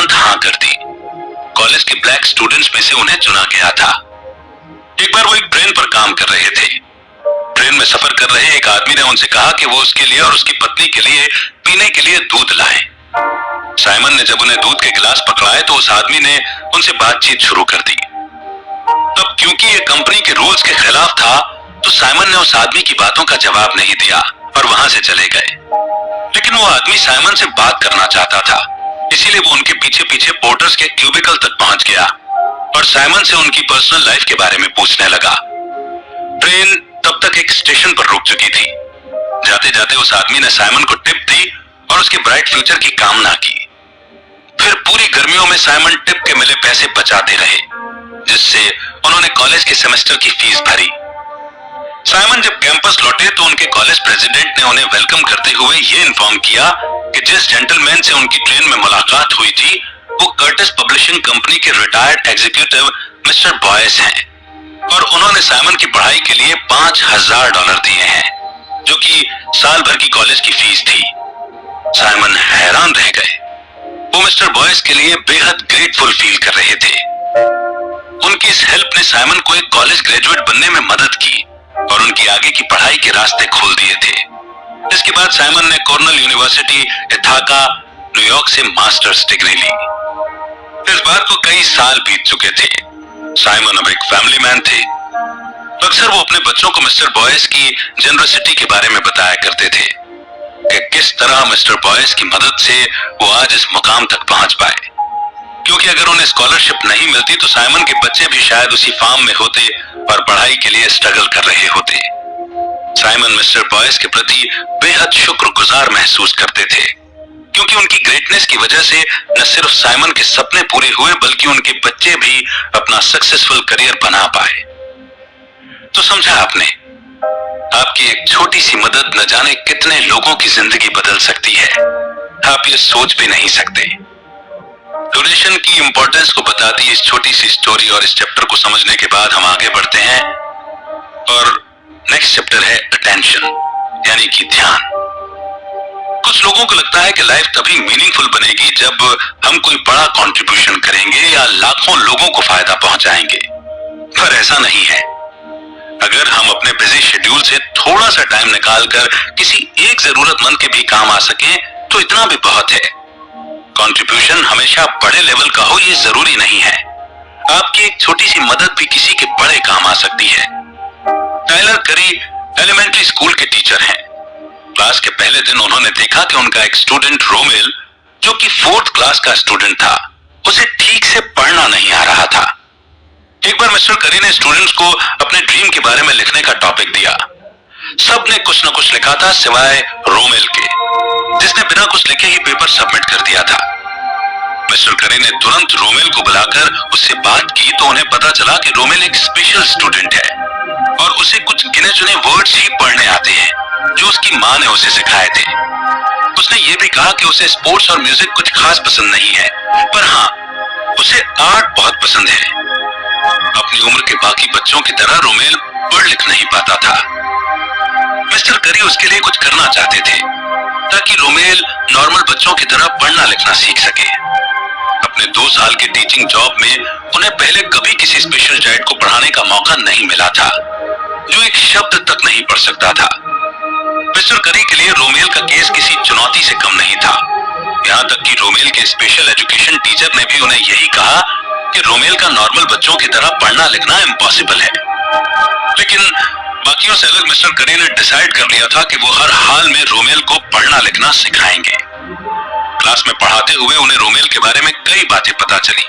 तुरंत हाँ कर दी। कॉलेज के ब्लैक स्टूडेंट्स में से उन्हें चुना गया था। एक बार वो एक ट्रेन पर काम कर रहे थे। ट्रेन में सफर कर रहे एक आदमी ने उनसे कहा कि वो उसके लिए और उसकी पत्नी के लिए पीने के लिए दूध लाएं। साइमन ने जब उन्हें दूध के गिलास पकड़ाए तो उस आदमी ने उनसे बातचीत शुरू कर दी। अब क्योंकि ये कंपनी के रूल्स के खिलाफ था तो साइमन ने उस आदमी की बातों का जवाब नहीं दिया और वहां से चले गए। लेकिन वो आदमी साइमन से बात करना चाहता था, इसीलिए वो उनके पीछे पीछे पोर्टर्स के क्यूबिकल तक पहुंच गया और साइमन से उनकी पर्सनल लाइफ के बारे में पूछने लगा। ट्रेन तब तक एक स्टेशन पर रुक चुकी थी। जाते जाते उस आदमी ने साइमन को टिप दी और उसके ब्राइट फ्यूचर की कामना की। फिर पूरी गर्मियों में साइमन टिप के मिले पैसे बचाते रहे, जिससे उन्होंने कॉलेज के सेमेस्टर की फीस भरी। साइमन जब कैंपस लौटे तो उनके कॉलेज प्रेसिडेंट ने उन्हें वेलकम करते हुए ये इन्फॉर्म किया कि जिस जेंटलमैन से उनकी ट्रेन में मुलाकात हुई थी वो कर्टिस पब्लिशिंग कंपनी के रिटायर्ड एग्जीक्यूटिव मिस्टर बॉयस हैं और उन्होंने साइमन की पढ़ाई के लिए $5000 दिए हैं, जो कि साल भर की कॉलेज की फीस थी। साइमन हैरान रह गए। वो मिस्टर बॉयस के लिए बेहद ग्रेटफुल फील कर रहे थे। उनकी इस हेल्प ने साइमन को एक कॉलेज ग्रेजुएट बनने में मदद की और उनकी आगे की पढ़ाई के रास्ते खोल दिए थे। इसके बाद साइमन ने कॉर्नेल यूनिवर्सिटी इथाका न्यूयॉर्क से मास्टर्स डिग्री ली। इस बात को कई साल बीत चुके थे। साइमन अब एक फैमिली मैन थे। अक्सर वो अपने बच्चों को मिस्टर बॉयस की जनरसिटी के बारे में बताया करते थे कि किस तरह मिस्टर बॉयस की मदद से वो आज इस मुकाम तक पहुंच पाए। क्योंकि अगर उन्हें स्कॉलरशिप नहीं मिलती तो साइमन के बच्चे भी शायद उसी फार्म में होते और पढ़ाई के लिए स्ट्रगल कर रहे होते। साइमन मिस्टर बॉयस के प्रति बेहद शुक्रगुजार महसूस करते थे, क्योंकि उनकी ग्रेटनेस की वजह से न सिर्फ साइमन के सपने पूरे हुए बल्कि उनके बच्चे भी अपना सक्सेसफुल करियर बना पाए। तो समझा आपने, आपकी एक छोटी सी मदद न जाने कितने लोगों की जिंदगी बदल सकती है। आप ये सोच भी नहीं सकते। डोनेशन की इंपॉर्टेंस को बताती इस छोटी सी स्टोरी और इस चैप्टर को समझने के बाद हम आगे बढ़ते हैं और नेक्स्ट चैप्टर है अटेंशन, यानी कि ध्यान। कुछ लोगों को लगता है कि लाइफ तभी मीनिंगफुल बनेगी जब हम कोई बड़ा कंट्रीब्यूशन करेंगे या लाखों लोगों को फायदा पहुंचाएंगे, पर ऐसा नहीं है। अगर हम अपने बिजी शेड्यूल से थोड़ा सा टाइम निकालकर किसी एक जरूरतमंद के भी काम आ सके तो इतना भी बहुत है। कंट्रीब्यूशन हमेशा बड़े लेवल का हो ये जरूरी नहीं है। आपकी एक छोटी सी मदद भी किसी के बड़े काम आ सकती है। टाइलर करी एलिमेंट्री स्कूल के टीचर हैं। क्लास के पहले दिन उन्होंने देखा कि उनका एक स्टूडेंट रोमेल, जो कि 4th क्लास का स्टूडेंट था, उसे ठीक से पढ़ना नहीं आ रहा था। एक बार मिस्टर करी ने स्टूडेंट्स को अपने ड्रीम के बारे में लिखने का टॉपिक दिया। सबने कुछ न कुछ लिखा था सिवाय रोमेल के, जिसने बिना कुछ लिखे ही पेपर सबमिट कर दिया था। मिस्टर करी ने तुरंत रोमेल को बुलाकर उससे बात की तो उन्हें पता चला कि रोमेल एक स्पेशल स्टूडेंट है और उसे कुछ गिने चुने वर्ड्स ही पढ़ने आते हैं जो उसकी माँ ने उसे सिखाए थे। उसने ये भी कहा कि उसे स्पोर्ट्स और म्यूजिक कुछ खास पसंद नहीं है, पर हाँ, उसे आर्ट बहुत पसंद है। अपनी उम्र के बाकी बच्चों की तरह रोमेल पढ़ लिख नहीं पाता था। मिस्टर करी उसके लिए कुछ करना चाहते थे ताकि रोमेल नॉर्मल बच्चों की तरह पढ़ना लिखना सीख सके। अपने 2 साल के टीचिंग जॉब में उन्हें पहले कभी किसी स्पेशल चाइल्ड को पढ़ाने का मौका नहीं मिला था, जो एक शब्द तक नहीं पढ़ सकता था। मिस्टर करी के लिए रोमेल का केस किसी चुनौती से कम नहीं था। यहाँ तक कि रोमेल के स्पेशल एजुकेशन टीचर ने भी उन्हें यही कहा कि रोमेल का नॉर्मल बच्चों की तरह पढ़ना लिखना इम्पॉसिबल है। लेकिन बाकियों से अलग मिस्टर करी ने डिसाइड कर लिया था कि वो हर हाल में रोमेल को पढ़ना लिखना सिखाएंगे। क्लास में पढ़ाते हुए उन्हें रोमेल के बारे में कई बातें पता चली,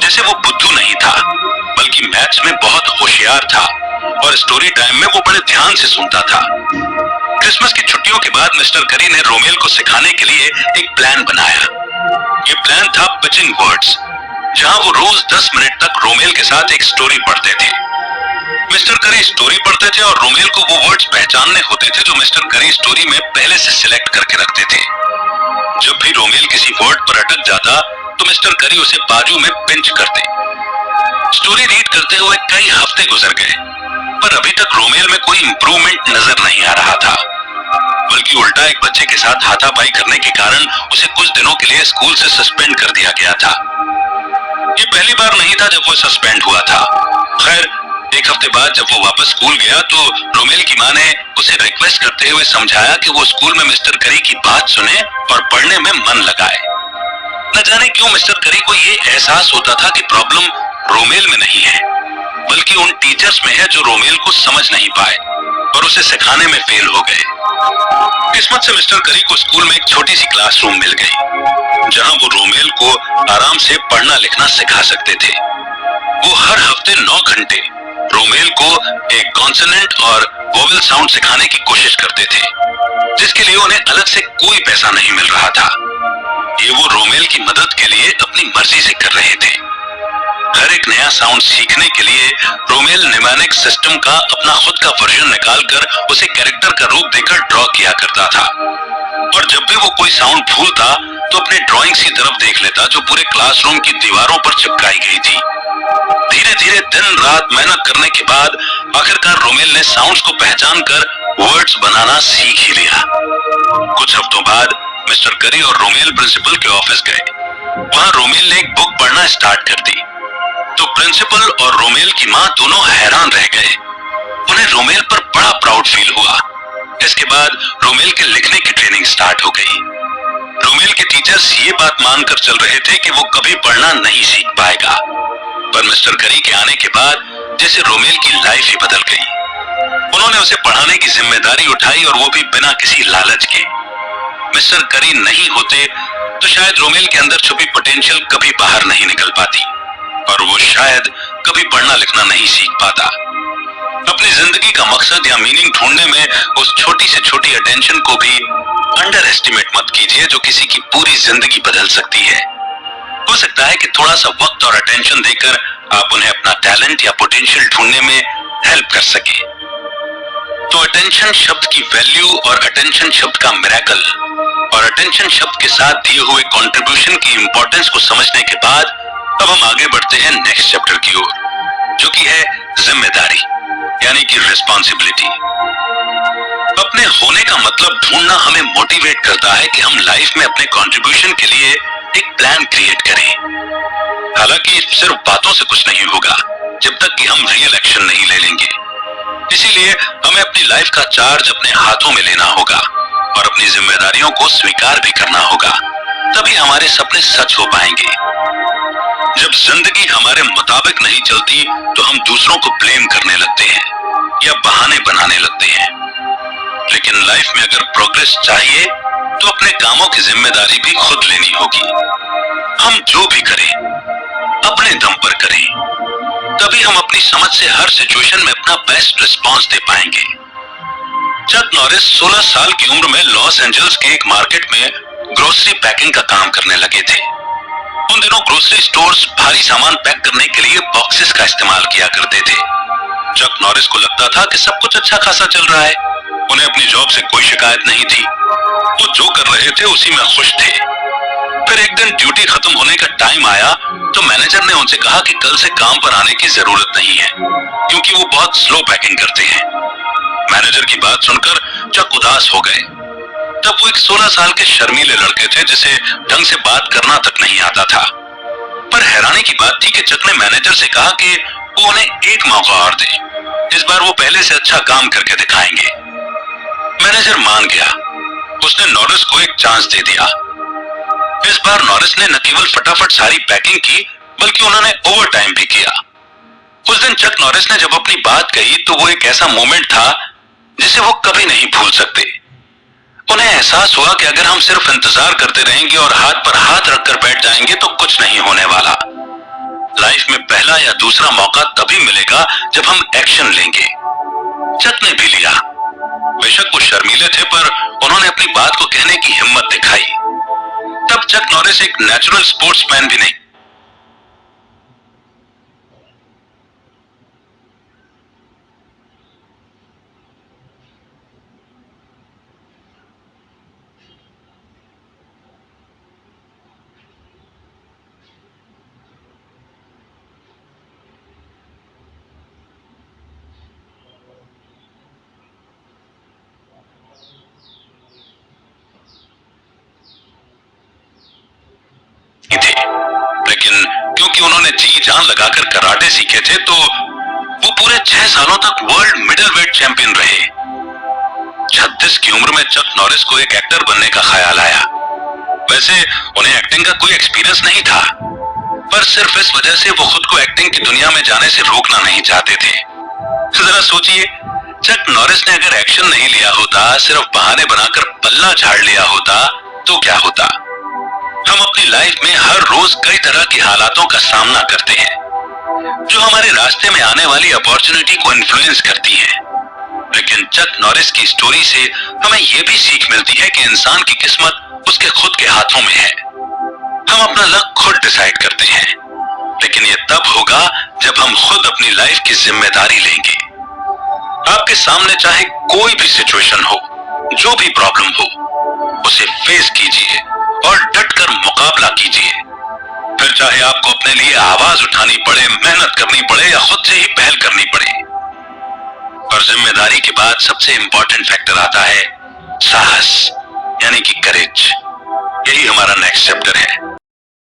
जैसे वो बुद्धू नहीं था बल्कि मैथ्स में बहुत होशियार था और स्टोरी टाइम में वो बड़े ध्यान से सुनता था। क्रिसमस की छुट्टियों के बाद मिस्टर करी ने रोमेल को सिखाने के लिए एक प्लान बनाया। ये प्लान था पिचिंग वर्ड्स, जहां वो रोज 10 मिनट तक रोमेल के साथ एक स्टोरी पढ़ते थे। मिस्टर करी स्टोरी पढ़ते थे और रोमेल को वो वर्ड्स पहचानने होते थे जो मिस्टर करी स्टोरी में पहले से सिलेक्ट करके रखते थे। जब भी रोमेल किसी वर्ड पर अटक जाता तो मिस्टर करी उसे बाजू में पिंच करते। स्टोरी रीड करते हुए कई हफ्ते गुजर गए, पर अभी तक रोमेल में कोई इंप्रूवमेंट नजर नहीं आ रहा था, बल्कि उल्टा एक बच्चे के साथ हाथापाई करने के कारण उसे कुछ दिनों के लिए लिए स्कूल से सस्पेंड कर दिया गया था। ये पहली बार नहीं था जब वो सस्पेंड हुआ था। खैर, एक हफ्ते बाद जब वो वापस स्कूल गया तो रोमेल की माँ ने उसे रिक्वेस्ट करते हुए समझाया कि वो स्कूल में मिस्टर करी की बात सुने और पढ़ने में मन लगाए। न जाने क्यों मिस्टर करी को ये एहसास होता था कि प्रॉब्लम रोमेल में नहीं है, बल्कि उन टीचर्स में है जो रोमेल को समझ नहीं पाए और उसे सिखाने में फेल हो गए। किस्मत से मिस्टर करी को स्कूल में एक छोटी सी क्लासरूम मिल गई, जहां वो रोमेल को आराम से पढ़ना लिखना सिखा सकते थे। वो हर हफ्ते 9 घंटे रोमेल को एक कॉन्सोनेंट और वोवेल साउंड सिखाने की कोशिश करते थे, जिसके लिए उन्हें अलग से कोई पैसा नहीं मिल रहा था। ये वो रोमेल की मदद के लिए अपनी मर्जी से कर रहे थे। हर एक नया साउंड सीखने के लिए रोमेल निमानिक सिस्टम का अपना खुद का वर्जन निकालकर उसे कैरेक्टर का रूप देकर ड्रॉ किया करता था, और जब भी वो कोई साउंड भूलता तो अपने ड्राइंग्स की तरफ देख लेता जो पूरे क्लासरूम की दीवारों पर चिपकाई गई थी। धीरे धीरे दिन रात मेहनत करने के बाद आखिरकार रोमेल ने साउंड्स को पहचान कर वर्ड्स बनाना सीख ही लिया। कुछ हफ्तों बाद मिस्टर करी और रोमेल प्रिंसिपल के ऑफिस गए। वहां रोमेल ने एक बुक पढ़ना स्टार्ट कर दी तो प्रिंसिपल और रोमेल की माँ दोनों हैरान रह गए। उन्हें रोमेल पर बड़ा प्राउड फील हुआ। इसके बाद रोमेल के लिखने की ट्रेनिंग स्टार्ट हो गई। रोमेल के टीचर्स ये बात मानकर चल रहे थे कि वो कभी पढ़ना नहीं सीख पाएगा, पर मिस्टर करी के आने के बाद जैसे रोमेल की लाइफ ही बदल गई। उन्होंने उसे पढ़ाने की जिम्मेदारी उठाई और वो भी बिना किसी लालच के। मिस्टर करी नहीं होते तो शायद रोमेल के अंदर छुपी पोटेंशियल कभी बाहर नहीं निकल पाती और वो शायद कभी पढ़ना लिखना नहीं सीख पाता। अपनी जिंदगी का मकसद या मीनिंग ढूंढने में उस छोटी से छोटी अटेंशन को भी अंडर एस्टिमेट मत कीजिए, जो किसी की पूरी जिंदगी बदल सकती है। हो सकता है कि थोड़ा सा वक्त और अटेंशन देकर आप उन्हें अपना टैलेंट या पोटेंशियल ढूंढने में हेल्प कर सके। तो अटेंशन शब्द की वैल्यू और अटेंशन शब्द का मिरेकल और अटेंशन शब्द के साथ दिए हुए कंट्रीब्यूशन की इंपॉर्टेंस को समझने के बाद अब हम आगे बढ़ते हैं नेक्स्ट चैप्टर की ओर, जो कि है जिम्मेदारी, यानी कि रिस्पॉन्सिबिलिटी। अपने होने का मतलब ढूंढना हमें मोटिवेट करता है कि हम लाइफ में अपने कंट्रीब्यूशन के लिए एक प्लान क्रिएट करें। हालांकि सिर्फ बातों से कुछ नहीं होगा जब तक कि हम रियल एक्शन नहीं ले लेंगे। इसीलिए हमें अपनी लाइफ का चार्ज अपने हाथों में लेना होगा और अपनी जिम्मेदारियों को स्वीकार भी करना होगा, तभी हमारे सपने सच हो पाएंगे। जब जिंदगी हमारे मुताबिक नहीं चलती तो हम दूसरों को ब्लेम करने लगते हैं या बहाने बनाने लगते हैं, लेकिन लाइफ में अगर प्रोग्रेस चाहिए तो अपने कामों की जिम्मेदारी भी खुद लेनी होगी। हम जो भी करें अपने दम पर करें, तभी हम अपनी समझ से हर सिचुएशन में अपना बेस्ट रिस्पांस दे पाएंगे। चक नॉरिस 16 साल की उम्र में लॉस एंजल्स के एक मार्केट में ग्रोसरी पैकिंग का काम करने लगे थे। उन दिनों ग्रोसरी स्टोर्स भारी सामान पैक करने के लिए बॉक्सेस का इस्तेमाल किया करते थे। चक नॉरिस को लगता था कि सब कुछ अच्छा खासा चल रहा है, उन्हें अपनी जॉब से कोई शिकायत नहीं थी, वो जो कर रहे थे उसी में खुश थे। फिर एक दिन ड्यूटी खत्म होने का टाइम आया तो मैनेजर ने उनसे कहा कि कल से काम पर आने की जरूरत नहीं है, क्योंकि वो बहुत स्लो पैकिंग करते हैं। मैनेजर की बात सुनकर चक उदास हो गए। तब वो एक 16 साल के शर्मीले लड़के थे जिसे ढंग से बात करना तक नहीं आता था। पर हैरानी की बात थी कि चक ने मैनेजर से कहा कि वो उन्हें एक मौका और दे, इस बार वो पहले से अच्छा काम करके दिखाएंगे। मैनेजर मान गया। उसने नॉरिस को एक चांस दे दिया। इस बार नॉरिस ने न केवल फटाफट सारी पैकिंग की, बल्कि उन्होंने ओवर टाइम भी किया। उस दिन चक नॉरिस ने जब अपनी बात कही तो वो एक ऐसा मोमेंट था जिसे वो कभी नहीं भूल सकते। उन्हें एहसास हुआ कि अगर हम सिर्फ इंतजार करते रहेंगे और हाथ पर हाथ रखकर बैठ जाएंगे तो कुछ नहीं होने वाला। लाइफ में पहला या दूसरा मौका तभी मिलेगा जब हम एक्शन लेंगे। चक ने भी लिया। बेशक वो शर्मीले थे, पर उन्होंने अपनी बात को कहने की हिम्मत दिखाई। तब चक नॉरिस एक नेचुरल स्पोर्ट्समैन भी नहीं, क्योंकि उन्होंने जी जान लगाकर कराटे सीखे थे, तो वो पूरे 6 सालों तक वर्ल्ड मिडिल वेट चैंपियन रहे। 36 की उम्र में चक नॉरिस को एक एक्टर बनने का ख्याल आया। वैसे उन्हें एक्टिंग का कोई एक्सपीरियंस नहीं था, पर सिर्फ इस वजह से वो खुद को एक्टिंग की दुनिया में जाने से रोकना नहीं चाहते थे। जरा सोचिए, चक नॉरिस ने अगर एक्शन नहीं लिया होता, सिर्फ बहाने बनाकर पल्ला झाड़ लिया होता, तो क्या होता? हम अपनी लाइफ में हर रोज कई तरह की हालातों का सामना करते हैं, जो हमारे रास्ते में आने वाली अपॉर्चुनिटी को इन्फ्लुएंस करती है। लेकिन चक नॉरिस की स्टोरी से हमें यह भी सीख मिलती है कि इंसान की किस्मत उसके खुद के हाथों में है। हम अपना लक खुद डिसाइड करते हैं, लेकिन यह तब होगा जब हम खुद अपनी लाइफ की जिम्मेदारी लेंगे। आपके सामने चाहे कोई भी सिचुएशन हो, जो भी प्रॉब्लम हो, उसे फेस कीजिए और डटकर मुकाबला कीजिए। फिर चाहे आपको अपने लिए आवाज उठानी पड़े, मेहनत करनी पड़े या खुद से ही पहल करनी पड़े। और जिम्मेदारी के बाद सबसे इंपॉर्टेंट फैक्टर आता है साहस, यानी कि करेज। यही हमारा नेक्स्ट चैप्टर है।